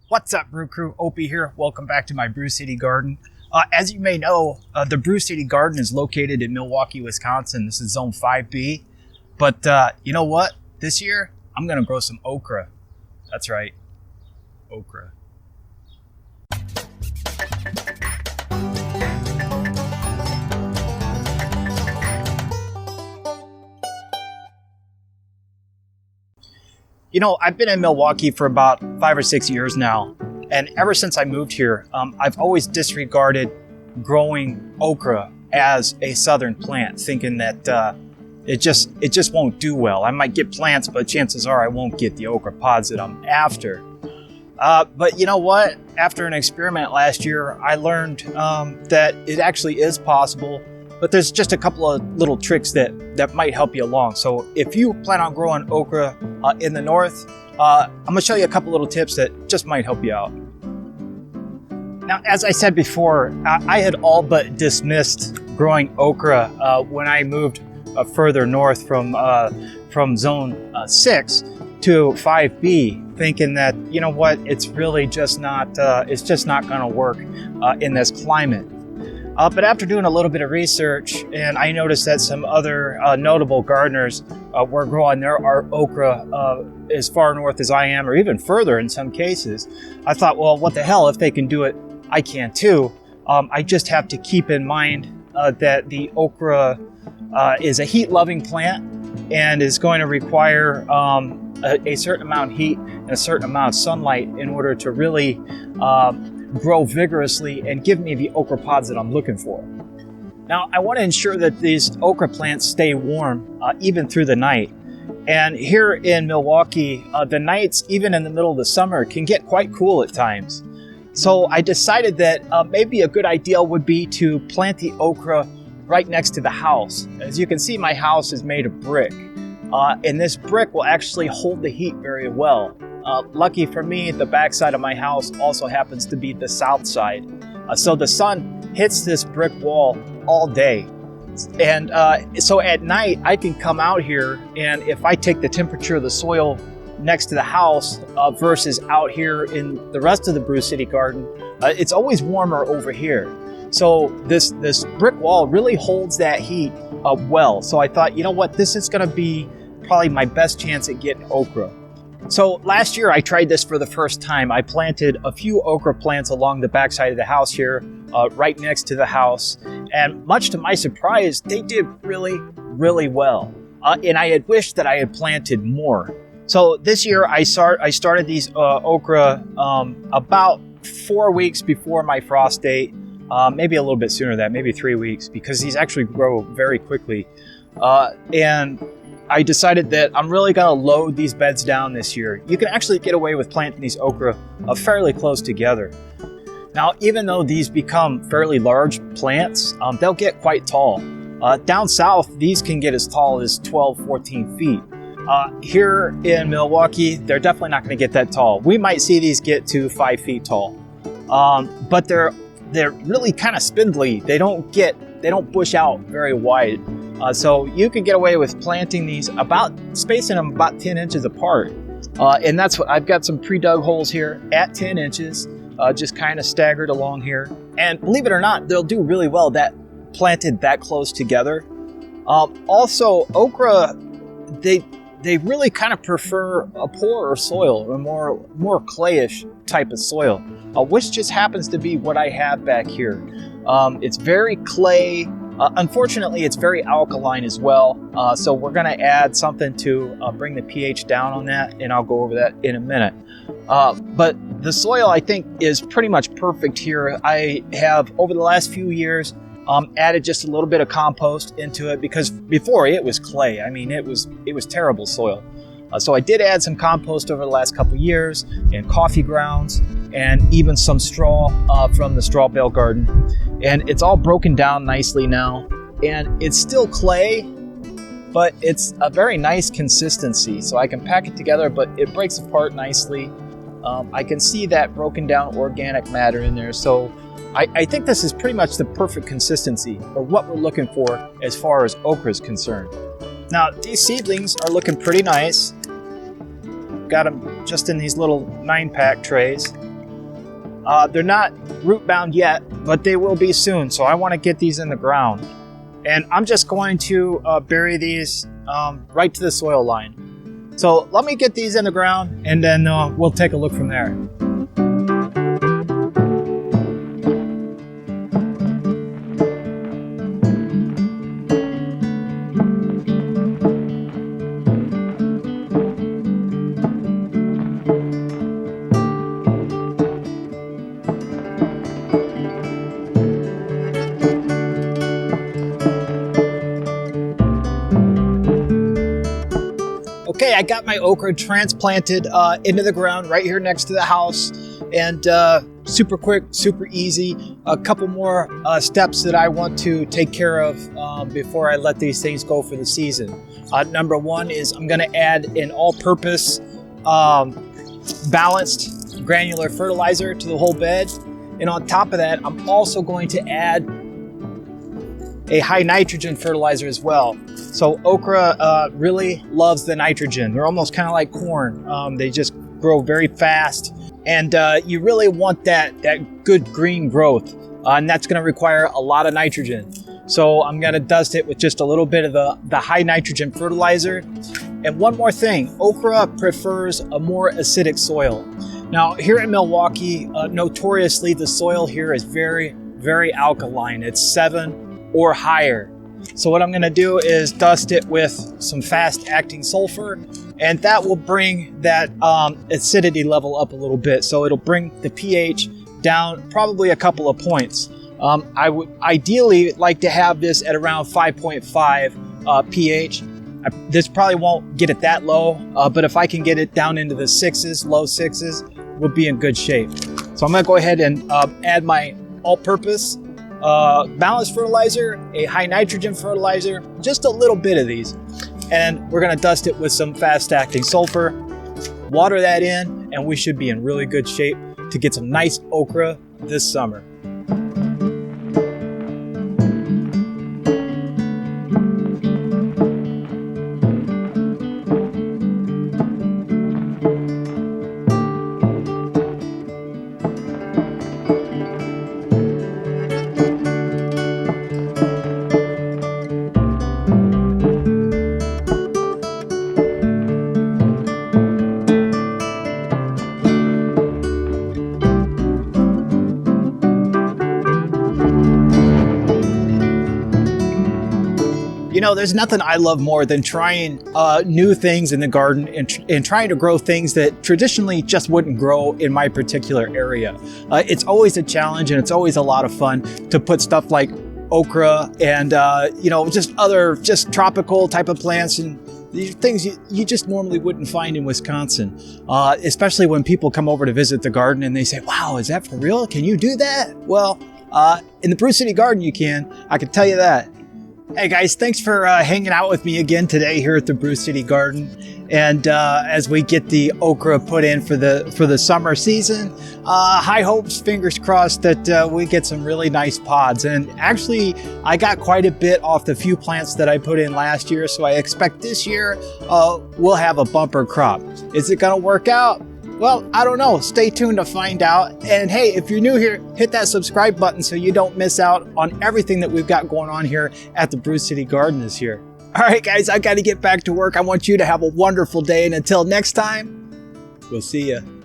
What's up, Brew Crew? Opie here. Welcome back to my Brew City Garden. As you may know, the Brew City Garden is located in Milwaukee, Wisconsin. This is Zone 5B. But you know what? This year, I'm going to grow some okra. That's right, okra. You know, I've been in Milwaukee for about 5 or 6 years now, and ever since I moved here, I've always disregarded growing okra as a southern plant, thinking that it just won't do well. I might get plants, but chances are I won't get the okra pods that I'm after. But you know what? After an experiment last year, I learned that it actually is possible. But there's just a couple of little tricks that might help you along. So if you plan on growing okra in the north, I'm gonna show you a couple little tips that just might help you out. Now, as I said before, I had all but dismissed growing okra when I moved further north from zone 6 to 5B, thinking that, you know what, it's really just not, gonna work in this climate. But after doing a little bit of research, and I noticed that some other notable gardeners were growing their okra as far north as I am, or even further in some cases, I thought, well, what the hell, if they can do it, I can too. I just have to keep in mind that the okra is a heat-loving plant and is going to require a certain amount of heat and a certain amount of sunlight in order to really grow vigorously and give me the okra pods that I'm looking for. Now, I want to ensure that these okra plants stay warm even through the night. And here in Milwaukee, the nights, even in the middle of the summer, can get quite cool at times. So I decided that maybe a good idea would be to plant the okra right next to the house. As you can see, my house is made of brick. And this brick will actually hold the heat very well. Lucky for me, the back side of my house also happens to be the south side. So the sun hits this brick wall all day. And so at night, I can come out here, and if I take the temperature of the soil next to the house versus out here in the rest of the Brew City Garden, it's always warmer over here. So this brick wall really holds that heat well. So I thought, you know what, this is going to be probably my best chance at getting okra. So last year I tried this for the first time. I planted a few okra plants along the backside of the house here, right next to the house. And much to my surprise, they did really, really well. And I had wished that I had planted more. So this year I started these okra about 4 weeks before my frost date, maybe a little bit sooner than that, maybe 3 weeks, because these actually grow very quickly. And I decided that I'm really going to load these beds down this year. You can actually get away with planting these okra fairly close together. Now, even though these become fairly large plants, they'll get quite tall. Down south, these can get as tall as 12, 14 feet. Here in Milwaukee, they're definitely not going to get that tall. We might see these get to 5 feet tall, but they're really kind of spindly. They don't bush out very wide. So you can get away with planting these spacing them about 10 inches apart. And that's what I've got some pre-dug holes here at 10 inches, just kind of staggered along here. And believe it or not, they'll do really well that planted that close together. Also, okra, they really kind of prefer a poorer soil, a more clayish type of soil, which just happens to be what I have back here. It's very clay. Unfortunately, it's very alkaline as well, so we're going to add something to bring the pH down on that, and I'll go over that in a minute. But the soil, I think, is pretty much perfect here. I have, over the last few years, added just a little bit of compost into it, because before it was clay. I mean, it was terrible soil. So I did add some compost over the last couple years, and coffee grounds, and even some straw from the straw bale garden. And it's all broken down nicely now. And it's still clay, but it's a very nice consistency. So I can pack it together, but it breaks apart nicely. I can see that broken down organic matter in there. So I think this is pretty much the perfect consistency, or what we're looking for as far as okra is concerned. Now, these seedlings are looking pretty nice. Got them just in these little 9-pack trays. They're not root bound yet, but they will be soon. So I want to get these in the ground. And I'm just going to bury these right to the soil line. So let me get these in the ground, and then we'll take a look from there. Okay, I got my okra transplanted into the ground right here next to the house, and super quick, super easy. A couple more steps that I want to take care of before I let these things go for the season. Number one is I'm going to add an all-purpose balanced granular fertilizer to the whole bed, and on top of that, I'm also going to add a high nitrogen fertilizer as well. So okra really loves the nitrogen. They're almost kind of like corn. They just grow very fast, and you really want that good green growth, and that's going to require a lot of nitrogen. So I'm going to dust it with just a little bit of the high nitrogen fertilizer. And one more thing, okra prefers a more acidic soil. Now here in Milwaukee, notoriously the soil here is very, very alkaline. It's 7 or higher. So what I'm going to do is dust it with some fast-acting sulfur, and that will bring that acidity level up a little bit. So it'll bring the pH down probably a couple of points. I would ideally like to have this at around 5.5 pH. This probably won't get it that low, but if I can get it down into the 6s, low 6s, we'll be in good shape. So I'm going to go ahead and add my all-purpose balanced fertilizer, a high nitrogen fertilizer, just a little bit of these. And we're going to dust it with some fast-acting sulfur, water that in, and we should be in really good shape to get some nice okra this summer. You know, there's nothing I love more than trying new things in the garden and trying to grow things that traditionally just wouldn't grow in my particular area. It's always a challenge, and it's always a lot of fun to put stuff like okra and, just tropical type of plants and these things you just normally wouldn't find in Wisconsin, especially when people come over to visit the garden and they say, wow, is that for real? Can you do that? Well, in the Brew City Garden you can, I can tell you that. Hey guys, thanks for hanging out with me again today here at the Brew City Garden. And as we get the okra put in for the summer season, high hopes, fingers crossed that we get some really nice pods. And actually, I got quite a bit off the few plants that I put in last year, so I expect this year we'll have a bumper crop. Is it going to work out? Well, I don't know. Stay tuned to find out. And hey, if you're new here, hit that subscribe button so you don't miss out on everything that we've got going on here at the Brew City Garden this year. All right, guys, I got to get back to work. I want you to have a wonderful day. And until next time, we'll see you.